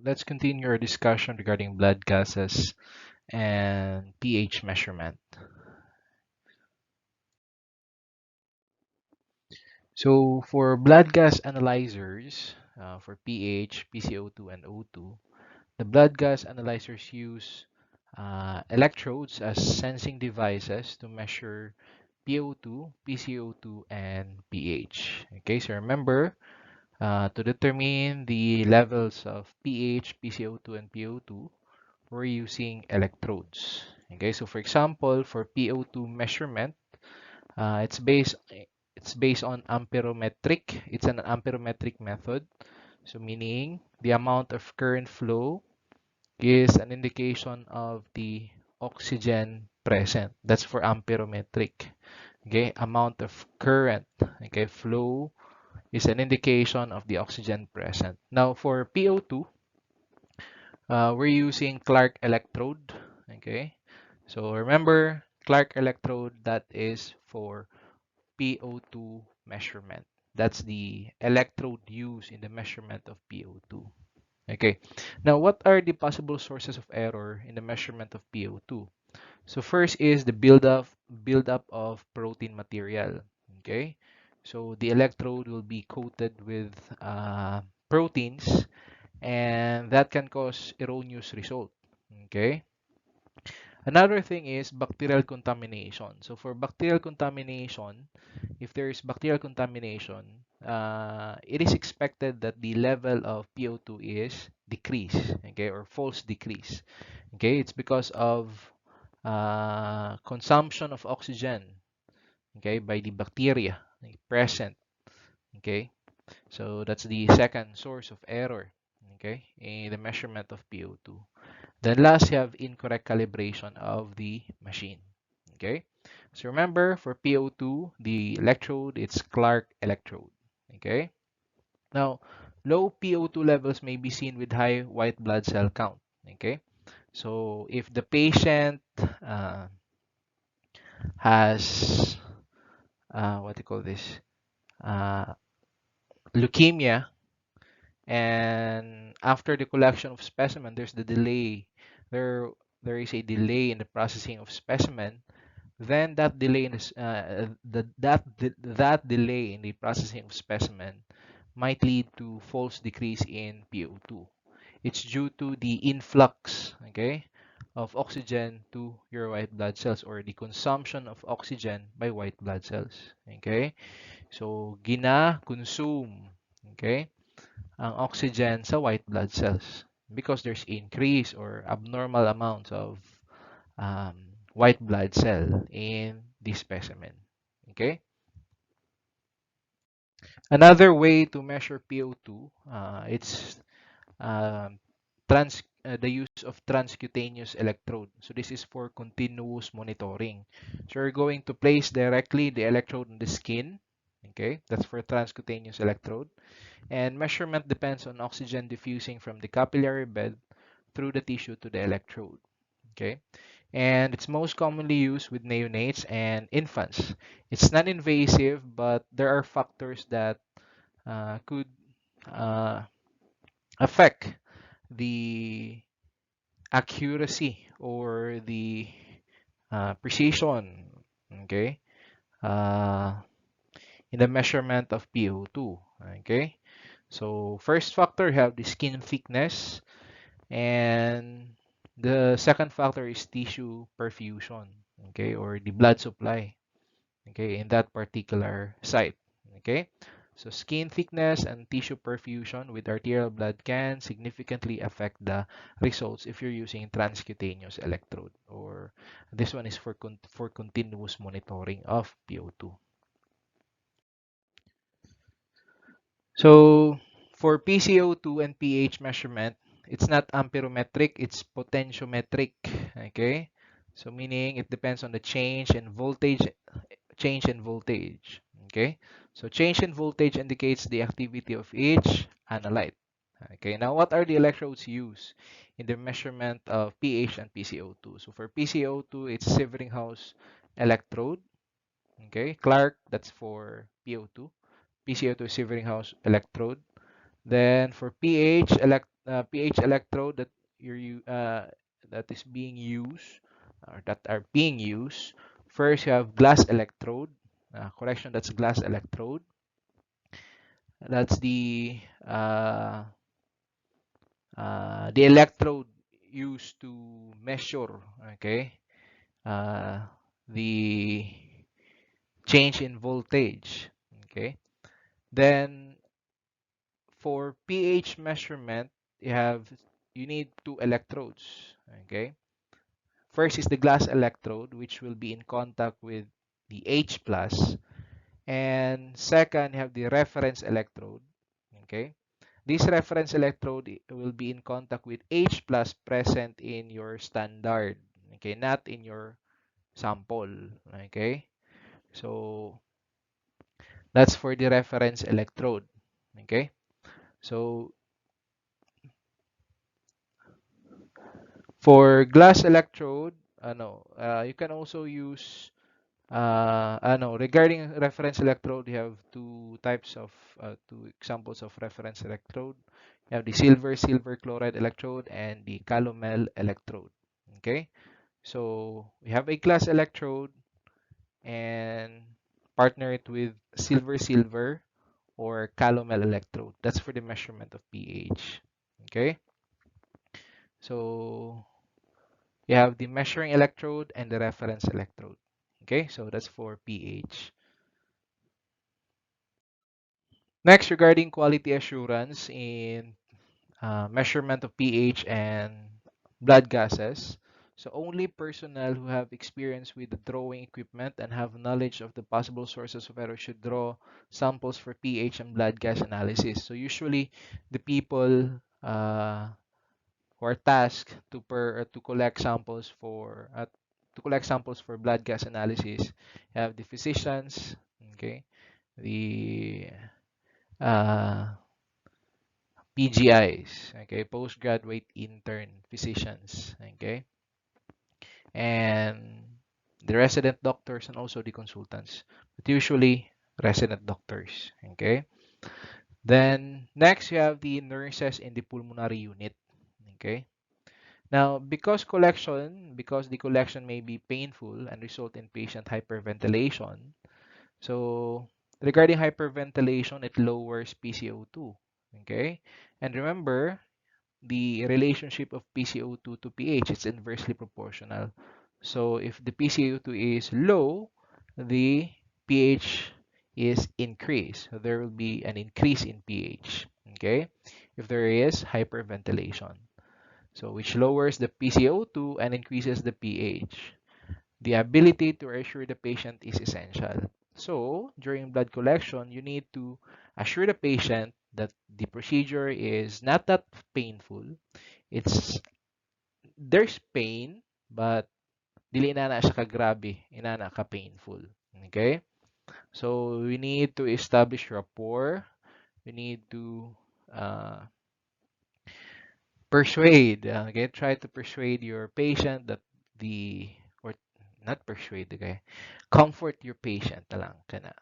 let's continue our discussion regarding blood gases and pH measurement. So for blood gas analyzers, for pH, PCO2, and O2, the blood gas analyzers use electrodes as sensing devices to measure PO2, PCO2, and pH. Okay, so remember, to determine the levels of pH, PCO2, and PO2, we're using electrodes. Okay, so for example, for PO2 measurement, it's based on amperometric. It's an amperometric method. So meaning the amount of current flow is an indication of the oxygen present. That's for amperometric. Okay, amount of current, okay, flow is an indication of the oxygen present. Now for PO2, we're using Clark electrode. Okay, so remember Clark electrode, that is for PO2 measurement. That's the electrode used in the measurement of PO2. Okay, now what are the possible sources of error in the measurement of PO2? So first is the buildup of protein material. Okay, so the electrode will be coated with proteins, and that can cause erroneous result. Okay, another thing is bacterial contamination. So for bacterial contamination, if there is bacterial contamination, it is expected that the level of PO2 is decrease, okay, or false decrease. Okay, it's because of consumption of oxygen, okay, by the bacteria present. Okay, so that's the second source of error, okay, in the measurement of PO2. Then last, you have incorrect calibration of the machine. Okay, so remember for PO2, the electrode, it's Clark electrode. Okay, now low PO2 levels may be seen with high white blood cell count. Okay, so if the patient has what do you call this, uh, leukemia, and after the collection of specimen, there's the delay. There, there is a delay in the processing of specimen. Then that delay in this, that delay in the processing of specimen might lead to false decrease in PO2. It's due to the influx, okay, of oxygen to your white blood cells, or the consumption of oxygen by white blood cells. Okay, so gina-consume, okay, ang oxygen sa white blood cells because there's increase or abnormal amounts of white blood cell in the specimen. Okay. Another way to measure PO2, it's the use of transcutaneous electrode. So this is for continuous monitoring. So you're going to place directly the electrode on the skin. Okay, that's for transcutaneous electrode. And measurement depends on oxygen diffusing from the capillary bed through the tissue to the electrode. Okay, and it's most commonly used with neonates and infants. It's non-invasive, but there are factors that could uh, affect the accuracy or the precision, okay, uh, in the measurement of PO2. Okay, so first factor, you have the skin thickness, and the second factor is tissue perfusion, okay, or the blood supply, okay, in that particular site. Okay, so skin thickness and tissue perfusion with arterial blood can significantly affect the results if you're using transcutaneous electrode, or this one is for continuous monitoring of PO2. So for PCO2 and pH measurement, it's not amperometric, it's potentiometric. Okay, so meaning it depends on the change in voltage. Okay, so change in voltage indicates the activity of each analyte. Okay, now what are the electrodes used in the measurement of pH and PCO2? So for PCO2, it's Sievering-House electrode. Okay, Clark, that's for PO2. PCO2 Sievering-House electrode. Then for pH, pH electrode that that is being used or that are being used. First, you have glass electrode. Correction, that's glass electrode. That's the electrode used to measure, okay, uh, the change in voltage. Okay. Then for pH measurement, you need two electrodes. Okay. First is the glass electrode, which will be in contact with the H plus, and second, you have the reference electrode. Okay. This reference electrode will be in contact with H plus present in your standard. Okay, not in your sample. Okay. So that's for the reference electrode. Okay. So for glass electrode, you can also use regarding reference electrode, you have two examples of reference electrode. You have the silver chloride electrode and the calomel electrode. Okay, so we have a glass electrode and partner it with silver or calomel electrode. That's for the measurement of pH. Okay, so you have the measuring electrode and the reference electrode. Okay, so that's for pH. Next, regarding quality assurance in measurement of pH and blood gases. So only personnel who have experience with the drawing equipment and have knowledge of the possible sources of error should draw samples for pH and blood gas analysis. So usually the people who are tasked to collect samples for blood gas analysis have the physicians, okay, the uh, PGIs, okay, postgraduate intern physicians, okay, and the resident doctors and also the consultants, but usually resident doctors, okay. Then next you have the nurses in the pulmonary unit, okay. Now, because the collection may be painful and result in patient hyperventilation, so regarding hyperventilation, it lowers PCO2, okay. And remember, the relationship of PCO2 to pH is inversely proportional. So if the PCO2 is low, the pH is increased. So there will be an increase in pH. Okay, if there is hyperventilation, so which lowers the PCO2 and increases the pH. The ability to assure the patient is essential. So during blood collection, you need to assure the patient that the procedure is not that painful. It's There's pain, but dili na na siya ka grabe, inana ka painful. Okay? So we need to establish rapport. We need to uh, try to persuade your patient that the or not persuade, okay? Comfort your patient na lang kana.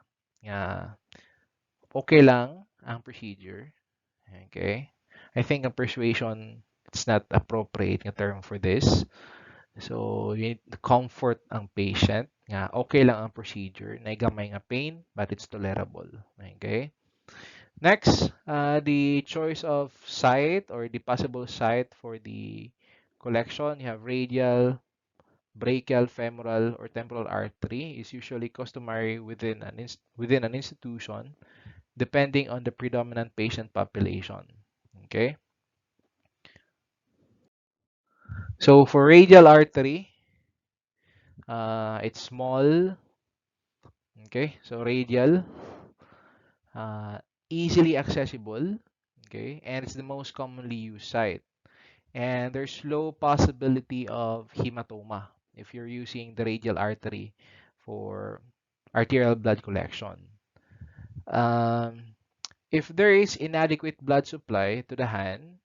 Okay lang ang procedure. Okay? I think a persuasion it's not appropriate nga term for this. So, you need to comfort ang patient nga okay lang ang procedure, naigamay nga pain, but it's tolerable. Okay? Next, the choice of site or the possible site for the collection. You have radial, brachial, femoral, or temporal artery is usually customary within an institution depending on the predominant patient population. Okay? So, for radial artery, it's small. Okay, so radial, uh, easily accessible. Okay, and it's the most commonly used site. And there's low possibility of hematoma if you're using the radial artery for arterial blood collection. Um, if there is inadequate blood supply to the hand,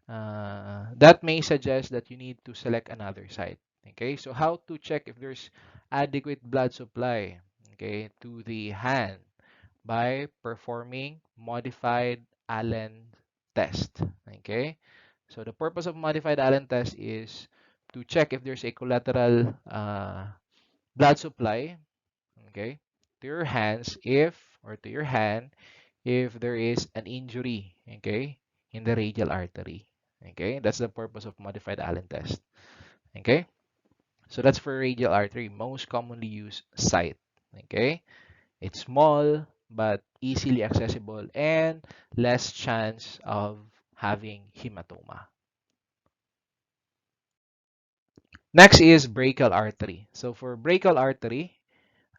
that may suggest that you need to select another site. Okay, so how to check if there's adequate blood supply, okay, to the hand by performing modified Allen test. Okay, so the purpose of modified Allen test is to check if there's a collateral blood supply, okay, to your hands if, or to your hand, if there is an injury, okay, in the radial artery. Okay, that's the purpose of modified Allen test. Okay, so that's for radial artery, most commonly used site. Okay, it's small but easily accessible and less chance of having hematoma. Next is brachial artery. So for brachial artery,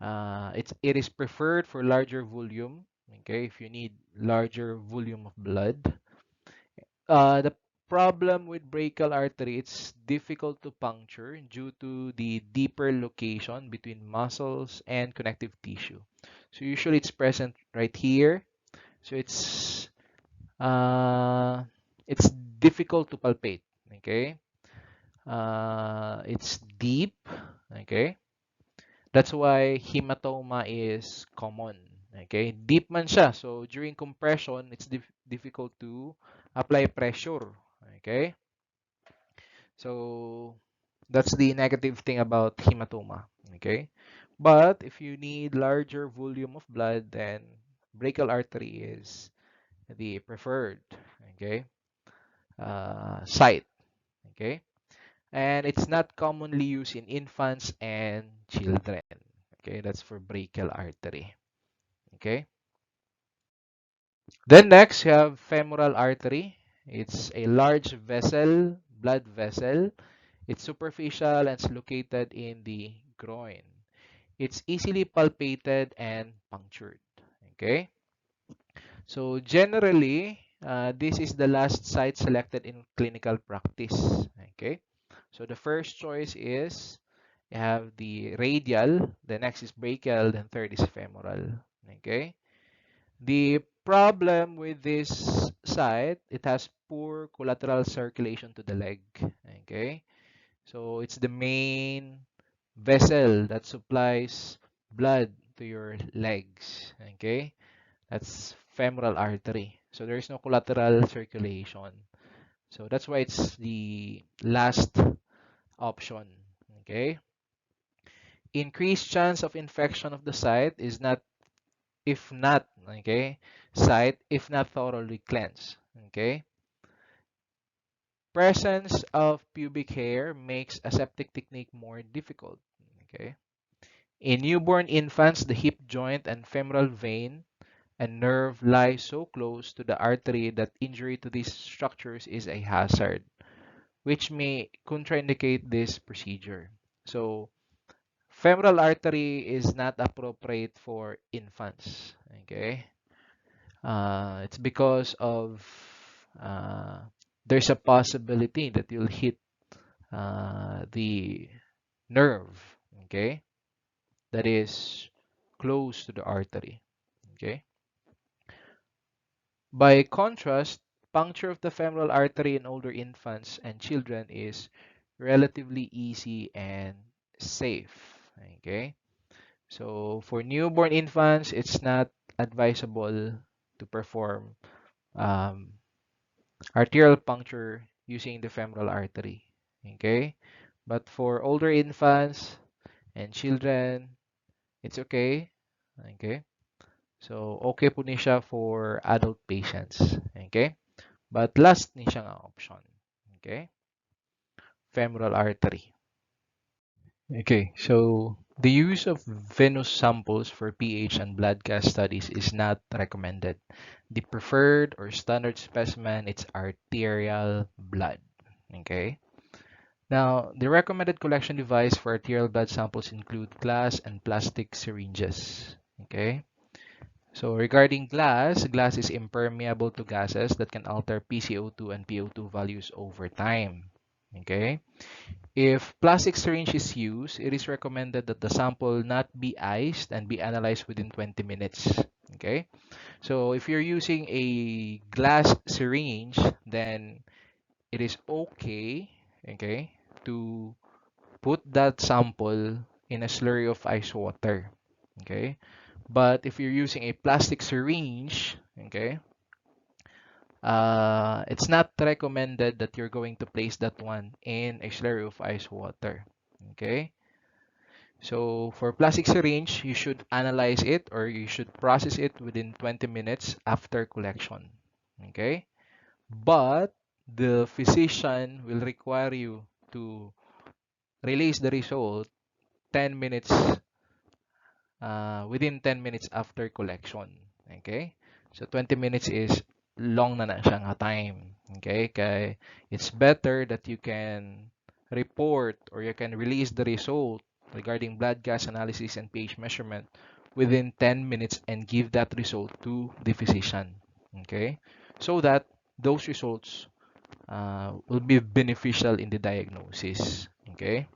it is preferred for larger volume. Okay, if you need larger volume of blood. The problem with brachial artery, it's difficult to puncture due to the deeper location between muscles and connective tissue. So usually it's present right here. So it's difficult to palpate. Okay, it's deep. Okay, that's why hematoma is common. Okay, deep man siya. So during compression, it's difficult to apply pressure. Okay, so that's the negative thing about hematoma. Okay, but if you need larger volume of blood, then brachial artery is the preferred, okay, site. Okay, and it's not commonly used in infants and children. Okay, that's for brachial artery. Okay, then next you have femoral artery. It's a large vessel, blood vessel. It's superficial and it's located in the groin. It's easily palpated and punctured. Okay, so generally, this is the last site selected in clinical practice. Okay, so the first choice is you have the radial, the next is brachial, then third is femoral. Okay, the problem with this site, it has poor collateral circulation to the leg. Okay, so it's the main vessel that supplies blood to your legs. Okay, that's femoral artery. So there is no collateral circulation. So that's why it's the last option. Okay, increased chance of infection of the site is not, if not, okay, site if not thoroughly cleansed. Okay, presence of pubic hair makes aseptic technique more difficult. Okay, in newborn infants, the hip joint and femoral vein and nerve lie so close to the artery that injury to these structures is a hazard, which may contraindicate this procedure. So, femoral artery is not appropriate for infants. Okay, it's because of uh, there's a possibility that you'll hit the nerve. Okay, that is close to the artery. Okay. By contrast, puncture of the femoral artery in older infants and children is relatively easy and safe. Okay, so for newborn infants, it's not advisable to perform um, arterial puncture using the femoral artery. Okay, but for older infants and children, it's okay. Okay, so okay po ni siya for adult patients. Okay. But last ni siya nga option. Okay? Femoral artery. Okay, so the use of venous samples for pH and blood gas studies is not recommended. The preferred or standard specimen is arterial blood. Okay? Now, the recommended collection device for arterial blood samples include glass and plastic syringes. Okay? So regarding glass, glass is impermeable to gases that can alter PCO2 and PO2 values over time. Okay? If plastic syringe is used, it is recommended that the sample not be iced and be analyzed within 20 minutes. Okay? So if you're using a glass syringe, then it is okay, okay, to put that sample in a slurry of ice water. Okay? But if you're using a plastic syringe, okay, it's not recommended that you're going to place that one in a slurry of ice water. Okay. So for plastic syringe, you should analyze it or you should process it within 20 minutes after collection. Okay. But the physician will require you to release the result 10 minutes within 10 minutes after collection. Okay? So 20 minutes is long na siya nga time. Okay? Kaya it's better that you can report or you can release the result regarding blood gas analysis and pH measurement within 10 minutes and give that result to the physician. Okay? So that those results will be beneficial in the diagnosis. Okay?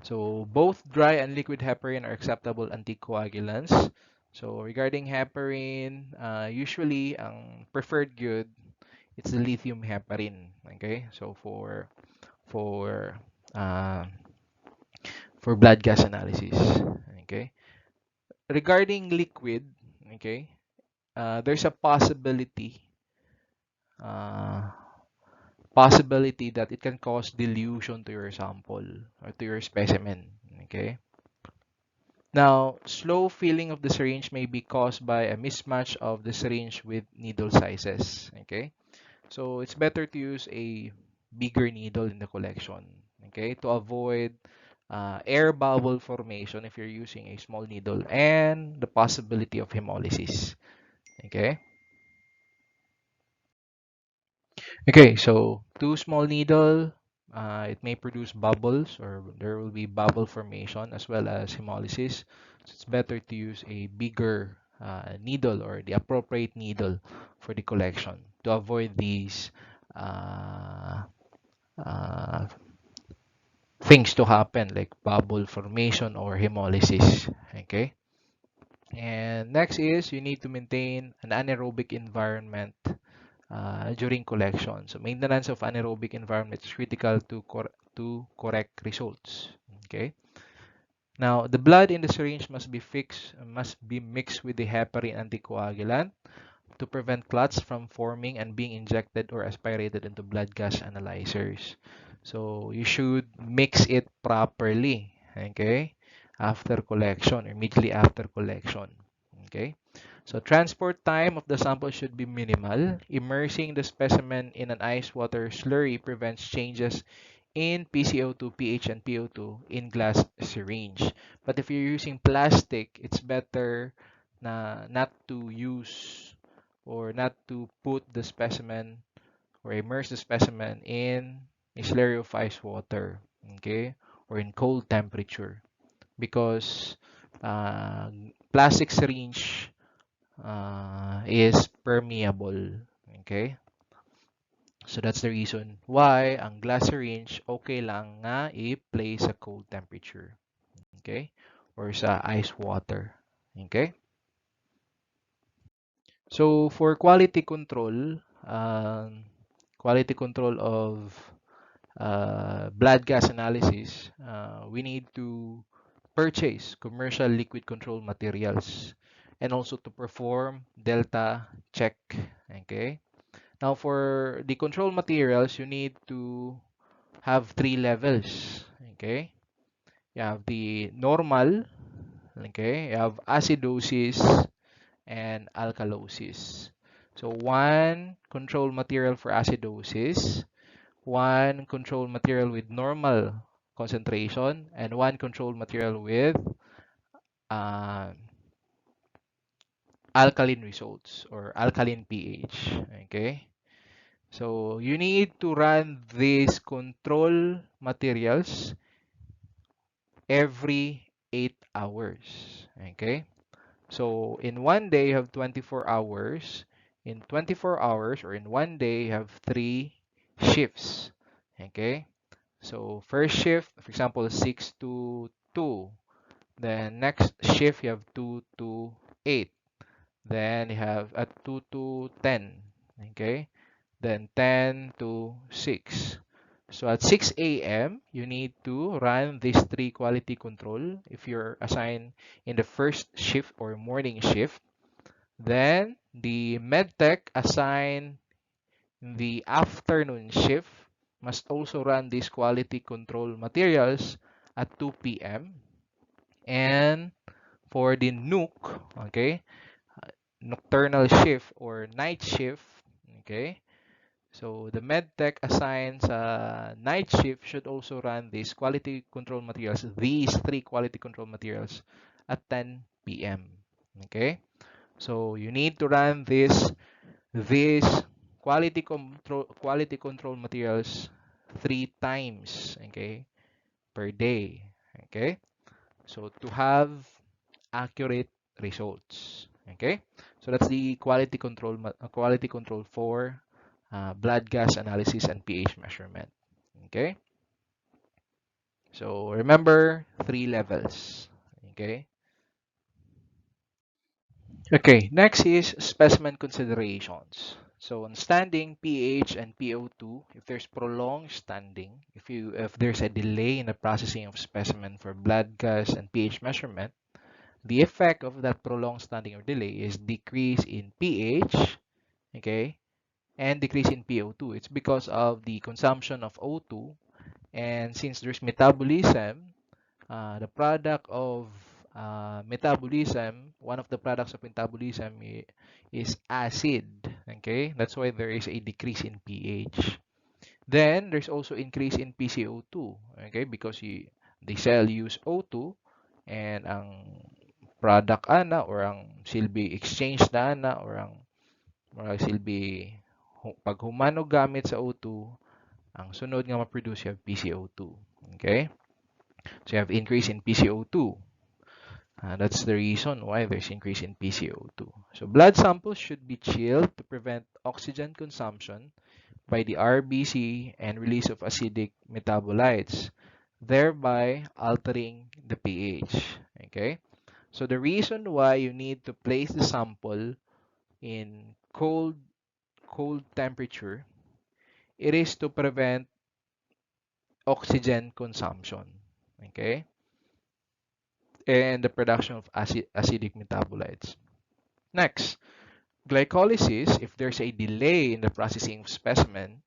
So both dry and liquid heparin are acceptable anticoagulants. So regarding heparin, usually ang preferred good it's the lithium heparin. Okay, so for uh, for blood gas analysis. Okay, regarding liquid, okay, there's a uh, possibility that it can cause dilution to your sample or to your specimen. Okay. Now, slow filling of the syringe may be caused by a mismatch of the syringe with needle sizes. Okay, so it's better to use a bigger needle in the collection. Okay, to avoid air bubble formation if you're using a small needle and the possibility of hemolysis. Okay. Okay, so too small needle, it may produce bubbles or there will be bubble formation as well as hemolysis. So it's better to use a bigger needle or the appropriate needle for the collection to avoid these uh, uh, things to happen like bubble formation or hemolysis. Okay. And next is you need to maintain an anaerobic environment during collection. So maintenance of anaerobic environment is critical to correct results. Okay. Now the blood in the syringe must be mixed with the heparin anticoagulant to prevent clots from forming and being injected or aspirated into blood gas analyzers. So you should mix it properly. Okay. After collection, immediately after collection. Okay. So transport time of the sample should be minimal. Immersing the specimen in an ice water slurry prevents changes in PCO2, pH, and PO2 in glass syringe. But if you're using plastic, it's better not to use or not to put the specimen or immerse the specimen in a slurry of ice water, okay, or in cold temperature because uh, plastic syringe is permeable. Okay? So that's the reason why ang glass syringe okay lang nga i-place sa cold temperature. Okay? Or sa ice water. Okay? So for quality control of blood gas analysis, we need to purchase commercial liquid control materials and also to perform delta check. Okay? Now, for the control materials, you need to have three levels. Okay, you have the normal. Okay, you have acidosis and alkalosis. So one control material for acidosis, one control material with normal concentration, and one control material with uh, alkaline results or alkaline pH. Okay. So you need to run these control materials every 8 hours. Okay? So in one day you have 24 hours. In 24 hours or in one day you have 3 shifts. Okay? So first shift, for example, 6 to 2. Then next shift you have 2 to 8. Then you have at 2 to 10. Okay? Then 10 to 6. So at 6 a.m., you need to run these 3 quality control if you're assigned in the first shift or morning shift. Then the medtech assign the afternoon shift must also run these quality control materials at 2 p.m. And for the NUC, okay, nocturnal shift or night shift, okay, so the medtech assigned night shift should also run these quality control materials, these three quality control materials at 10 p.m. Okay, so you need to run these quality control materials 3 times, okay, per day. Okay, so to have accurate results. Okay, so that's the quality control for blood gas analysis and pH measurement. Okay, so remember 3 levels. Okay. Okay, next is specimen considerations. So on standing pH and PO2, if there's prolonged standing, if there's a delay in the processing of specimen for blood gas and pH measurement, the effect of that prolonged standing or delay is decrease in pH, okay, and decrease in PO2. It's because of the consumption of O2, and since there's metabolism, the product of metabolism, one of the products of metabolism is acid. Okay, that's why there is a decrease in pH. Then there's also increase in PCO2. Okay, because the cell use O2 and ang product ana or ang silbi exchange na ana or ang silbi pag humano gamit sa O2, ang sunod nga ma-produce you have PCO2. Okay? So you have increase in PCO2. That's the reason why there's increase in PCO2. So blood samples should be chilled to prevent oxygen consumption by the RBC and release of acidic metabolites, thereby altering the pH. Okay? So the reason why you need to place the sample in cold temperature, it is to prevent oxygen consumption. Okay? And the production of acidic metabolites. Next, glycolysis, if there's a delay in the processing of specimen,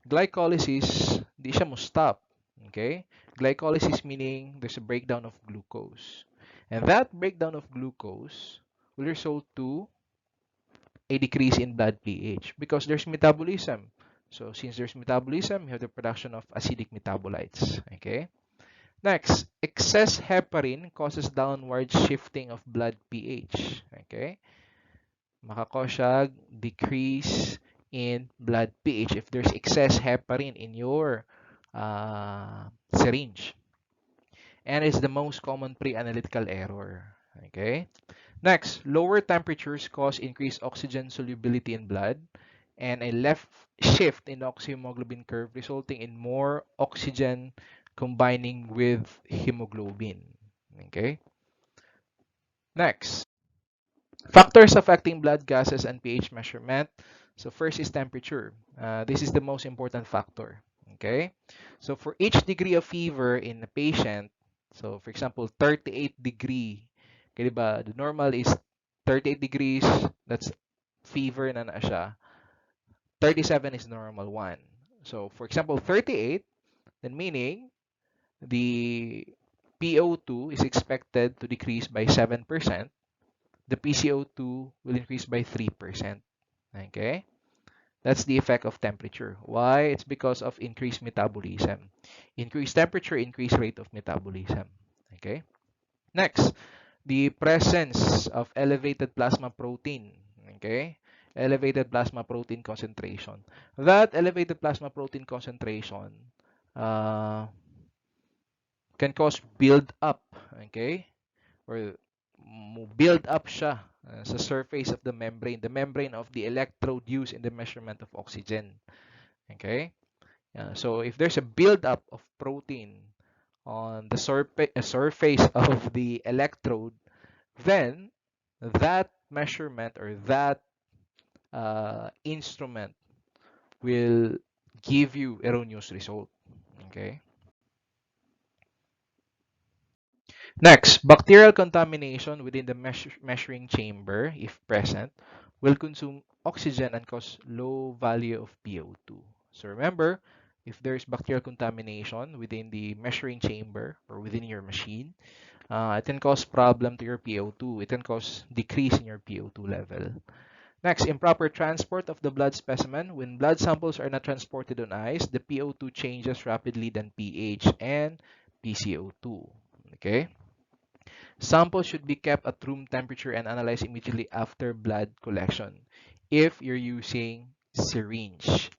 glycolysis, di siya mo stop. Okay? Glycolysis meaning there's a breakdown of glucose. And that breakdown of glucose will result to a decrease in blood pH because there's metabolism. So since there's metabolism, you have the production of acidic metabolites. Okay? Next, excess heparin causes downward shifting of blood pH. Okay? Makakause siya decrease in blood pH if there's excess heparin in your syringe. And it's the most common pre-analytical error. Okay? Next, lower temperatures cause increased oxygen solubility in blood and a left shift in the oxyhemoglobin curve resulting in more oxygen combining with hemoglobin. Okay? Next, factors affecting blood gases and pH measurement. So first is temperature. This is the most important factor. Okay? So for each degree of fever in a patient, so for example, 38 degree, okay, diba? The normal is 38 degrees, that's fever na siya. 37 is normal one. So for example, 38, then meaning the PO2 is expected to decrease by 7%. The PCO2 will increase by 3%. Okay? That's the effect of temperature. Why? It's because of increased metabolism. Increased temperature, increased rate of metabolism. Okay? Next, the presence of elevated plasma protein. Okay? Elevated plasma protein concentration. That elevated plasma protein concentration can cause build up. Okay? Or build up siya sa surface of the membrane of the electrode used in the measurement of oxygen. Okay? So if there's a build up of protein on the surface of the electrode, then that measurement or that instrument will give you erroneous result. Okay? Next, bacterial contamination within the measuring chamber, if present, will oxygen and cause low value of PO2. So remember, if there's bacterial contamination within the measuring chamber or within your machine, it can cause problem to your PO2. It can cause decrease in your PO2 level. Next, improper transport of the blood specimen. When blood samples are not transported on ice, the PO2 changes rapidly than pH and PCO2. Okay? Samples should be kept at room temperature and analyzed immediately after blood collection. If you're using syringe,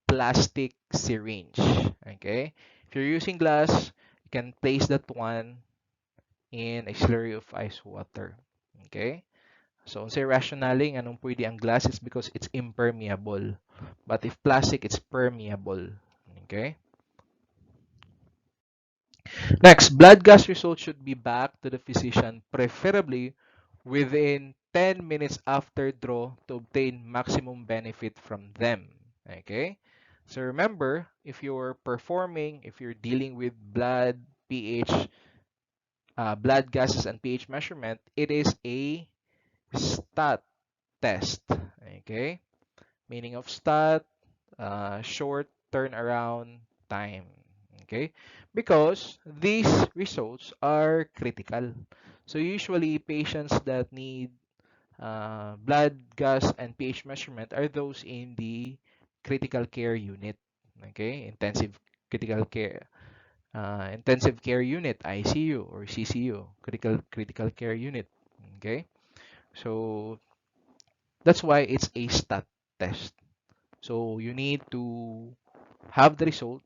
plastic syringe, okay? If you're using glass, you can place that one in a slurry of ice water, okay? So, unsay rationaling anong pwede ang glass is because it's impermeable. But if plastic, it's permeable, okay? Next, blood gas results should be back to the physician, preferably within 10 minutes after draw to obtain maximum benefit from them. Okay? So remember, if you're dealing with blood pH, blood gases and pH measurement, it is a stat test. Okay? Meaning of stat, short turnaround time. Okay? Because these results are critical. So usually patients that need blood gas and pH measurement are those in the critical care unit. Okay? Intensive care unit, ICU or CCU, critical care unit. Okay? So that's why it's a stat test. So you need to have the result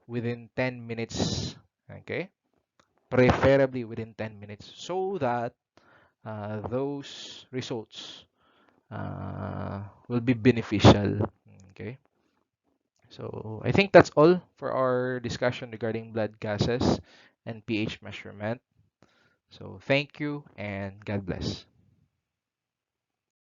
within 10 minutes, okay? Preferably within 10 minutes so that those results will be beneficial, okay? So I think that's all for our discussion regarding blood gases and pH measurement. So thank you and God bless.